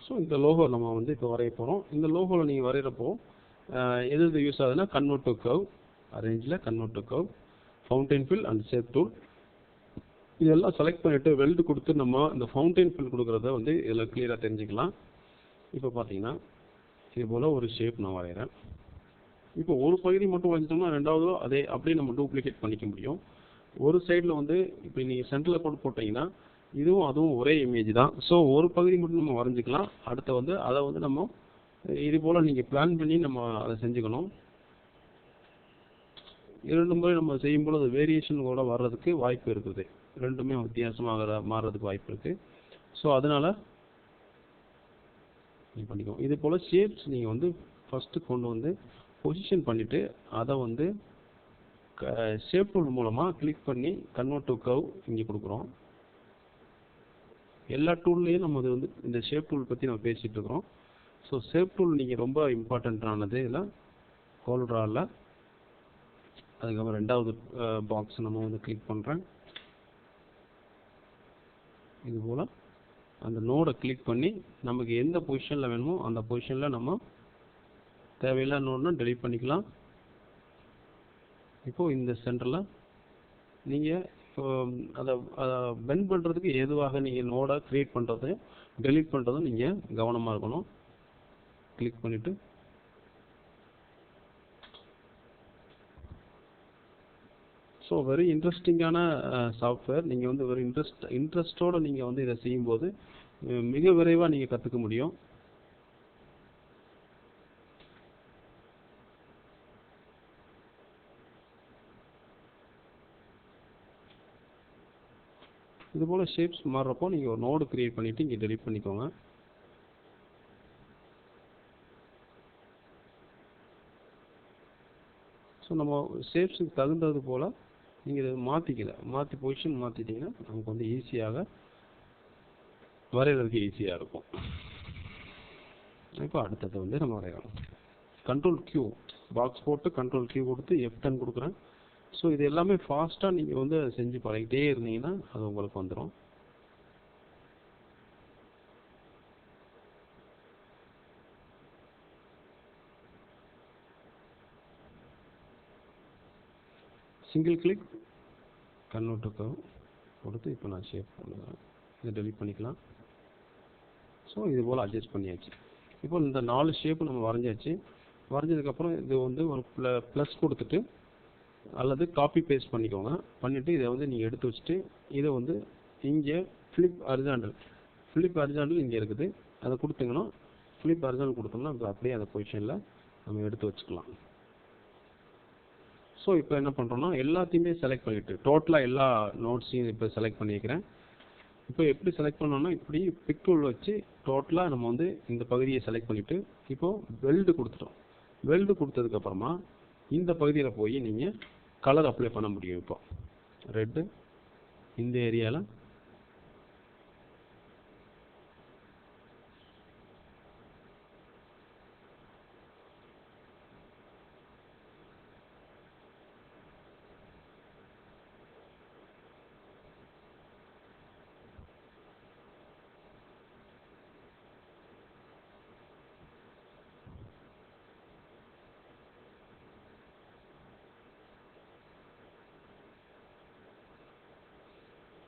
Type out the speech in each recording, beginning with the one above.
So இந்த logo நம்ம வந்து இப்போ வரைய போகிறோம். இந்த லோகோவில் நீங்கள் வரைகிறப்போ எது யூஸ் ஆகுதுன்னா கன்வெர்ட் டு கர்வ், அரேஞ்சில் convert to curve, fountain fill and shape tool இதெல்லாம் செலக்ட் பண்ணிவிட்டு வெல்டு கொடுத்து நம்ம இந்த ஃபவுண்டைன் ஃபில் கொடுக்குறத வந்து இதில் கிளியராக தெரிஞ்சுக்கலாம். இப்போ பார்த்தீங்கன்னா இது போல் ஒரு ஷேப் நான் வரைகிறேன். இப்போ ஒரு பகுதி மட்டும் வரைஞ்சிட்டோம்னா ரெண்டாவது அதே அப்படியே நம்ம டூப்ளிகேட் பண்ணிக்க முடியும். ஒரு சைடில் வந்து இப்போ நீங்கள் சென்டரில் போட்டிங்கன்னா இதுவும் அதுவும் ஒரே இமேஜ் தான். ஸோ ஒரு பகுதி மட்டும் நம்ம வரைஞ்சிக்கலாம். அடுத்த வந்து அதை வந்து நம்ம இது போல் நீங்கள் பிளான் பண்ணி நம்ம அதை செஞ்சுக்கணும். 2 முறை நம்ம செய்யும்போது அது வேரியேஷன் கூட வர்றதுக்கு வாய்ப்பு இருக்குது. ரெண்டுமே வித்தியாசமாக மாறுறதுக்கு வாய்ப்பு இருக்குது. ஸோ அதனால் நீங்கள் பண்ணிக்கோங்க. இது போல் ஷேப்ஸ் நீங்கள் வந்து ஃபஸ்ட்டு கொண்டு வந்து பொசிஷன் பண்ணிவிட்டு அதை வந்து ஷேப் டூல் மூலமாக கிளிக் பண்ணி கன்வெர்ட் டு கர்வ் இங்கே கொடுக்குறோம். எல்லா டூல்லையும் நம்ம அது வந்து இந்த ஷேப் டூல் பற்றி நம்ம பேசிகிட்டு இருக்கிறோம். ஸோ ஷேப் டூல் நீங்கள் ரொம்ப இம்பார்ட்டண்ட்டானது இதில் கோல்ட்ராவில். அதுக்கப்புறம் ரெண்டாவது பாக்ஸ் நம்ம வந்து கிளிக் பண்ணுறேன். இது போல் அந்த நோடை கிளிக் பண்ணி நமக்கு எந்த பொசிஷனில் வேணுமோ அந்த பொசிஷனில் நம்ம தேவையில்லாத நோட்னா டெலீட் பண்ணிக்கலாம். இப்போது இந்த சென்டரில் நீங்கள் அதை பெண்ட் பண்ணுறதுக்கு எதுவாக நீங்கள் நோடை க்ரியேட் பண்ணுறது டெலீட் பண்ணுறதும் நீங்கள் கவனமாக இருக்கணும். கிளிக் பண்ணிவிட்டு ஸோ வெரி இன்ட்ரெஸ்டிங்கான சாஃப்ட்வேர். நீங்கள் வந்து வெரி இன்ட்ரெஸ்டோடு நீங்கள் வந்து இதை செய்யும்போது மிக விரைவாக நீங்கள் கற்றுக்க முடியும். இது போல் ஷேப்ஸ் மாறுறப்போ நீங்கள் ஒரு நோடு க்ரியேட் பண்ணிவிட்டு இங்கே டெலீட் பண்ணிக்கோங்க. ஸோ நம்ம ஷேப்ஸுக்கு தகுந்தது போல் நீங்கள் இதை மாற்றி பொசிஷன் மாற்றிட்டிங்கன்னா நமக்கு வந்து ஈஸியாக வரைகிறதுக்கு ஈஸியாக இருக்கும். இப்போ அடுத்தது வந்து நம்ம வரையலாம். கண்ட்ரோல் Q பாக்ஸ் போட்டு கண்ட்ரோல் Q கொடுத்து F10 கொடுக்குறேன். ஸோ இது எல்லாமே ஃபாஸ்ட்டாக நீங்கள் வந்து அதை செஞ்சு பழகிட்டே இருந்தீங்கன்னா அது உங்களுக்கு வந்துடும். Single click convert to curve கொடுத்து இப்போ நான் ஷேப் பண்ணுறேன். இதை டெலீட் பண்ணிக்கலாம். ஸோ இது போல் அட்ஜஸ்ட் பண்ணியாச்சு. இப்போ இந்த 4 ஷேப்பு நம்ம வரைஞ்சாச்சு. வரைஞ்சதுக்கப்புறம் இது வந்து ஒரு ப்ளஸ் கொடுத்துட்டு அல்லது காப்பி பேஸ்ட் பண்ணிக்கோங்க. பண்ணிவிட்டு இதை வந்து நீங்கள் எடுத்து வச்சுட்டு இதை வந்து இங்கே ஃப்ளிப் ஹரிசாண்டல் இங்கே இருக்குது. அதை கொடுத்தீங்கன்னா ஃப்ளிப் ஹரிசாண்டல் கொடுத்தோம்னா அது அப்படியே அந்த பொசிஷனில் நம்ம எடுத்து வச்சுக்கலாம். ஸோ இப்போ என்ன பண்ணுறோன்னா எல்லாத்தையுமே செலக்ட் பண்ணிவிட்டு டோட்டலாக எல்லா நோட்ஸையும் இப்போ செலக்ட் பண்ணிக்கிறேன். இப்போ எப்படி செலக்ட் பண்ணோன்னா இப்படி பிக் டூல் வச்சு டோட்டலாக நம்ம வந்து இந்த பகுதியை செலக்ட் பண்ணிவிட்டு இப்போது வெல்டு கொடுத்துட்டோம். வெல்டு கொடுத்ததுக்கப்புறமா இந்த பகுதியில் போய் நீங்கள் கலர் அப்ளை பண்ண முடியும். இப்போ ரெட்டு இந்த ஏரியாவில்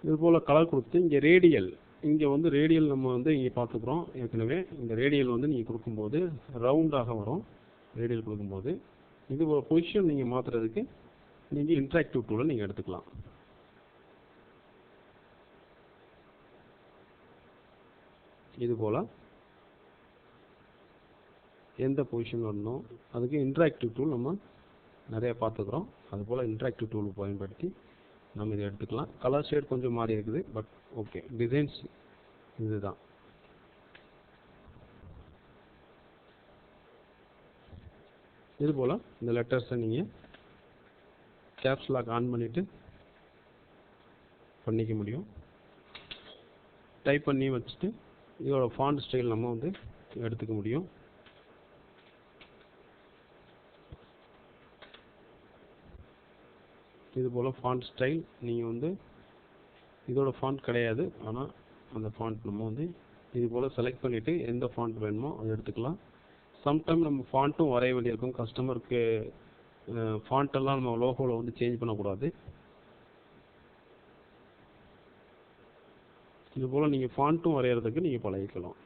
இது போல் கலர் கொடுத்து இங்கே இங்கே வந்து ரேடியல் நம்ம வந்து இங்கே பார்த்துக்குறோம் ஏற்கனவே. இந்த ரேடியல் வந்து நீங்கள் கொடுக்கும்போது ரவுண்டாக வரும். ரேடியல் கொடுக்கும்போது இது ஒரு பொசிஷன் நீங்கள் மாற்றுறதுக்கு நீங்கள் இன்ட்ராக்டிவ் டூலை நீங்கள் எடுத்துக்கலாம். இது போல் எந்த பொசிஷன் வரணும் அதுக்கு இன்ட்ராக்டிவ் டூல் நம்ம நிறையா பார்த்துக்குறோம். அதுபோல் இன்ட்ராக்டிவ் டூல் பயன்படுத்தி நம்ம இதை எடுத்துக்கலாம். கலர் ஷேட் கொஞ்சம் மாறி இருக்குது, பட் ஓகே டிசைன்ஸ் இதுதான். இது போல் இந்த லெட்டர்ஸை நீங்கள் கேப்ஸ் லாக் ஆன் பண்ணிவிட்டு பண்ணிக்க முடியும். டைப் பண்ணி வச்சுட்டு இதோட ஃபாண்ட் ஸ்டைல் நம்ம வந்து எடுத்துக்க முடியும். இது போல் ஃபாண்ட் ஸ்டைல் நீங்கள் வந்து இதோட ஃபாண்ட் கிடையாது, ஆனால் அந்த ஃபாண்ட் நம்ம வந்து இது போல் செலக்ட் பண்ணிவிட்டு எந்த ஃபாண்ட் வேணுமோ அதை எடுத்துக்கலாம். சம்டைம் நம்ம ஃபாண்ட்டும் வரைய வேண்டியிருக்கும். கஸ்டமருக்கு ஃபாண்ட்டெல்லாம் நம்ம லோகோவில் வந்து சேஞ்ச் பண்ணக்கூடாது. இது போல் நீங்கள் ஃபாண்ட்டும் வரைகிறதுக்கு நீங்கள் பழகிக்கலாம்.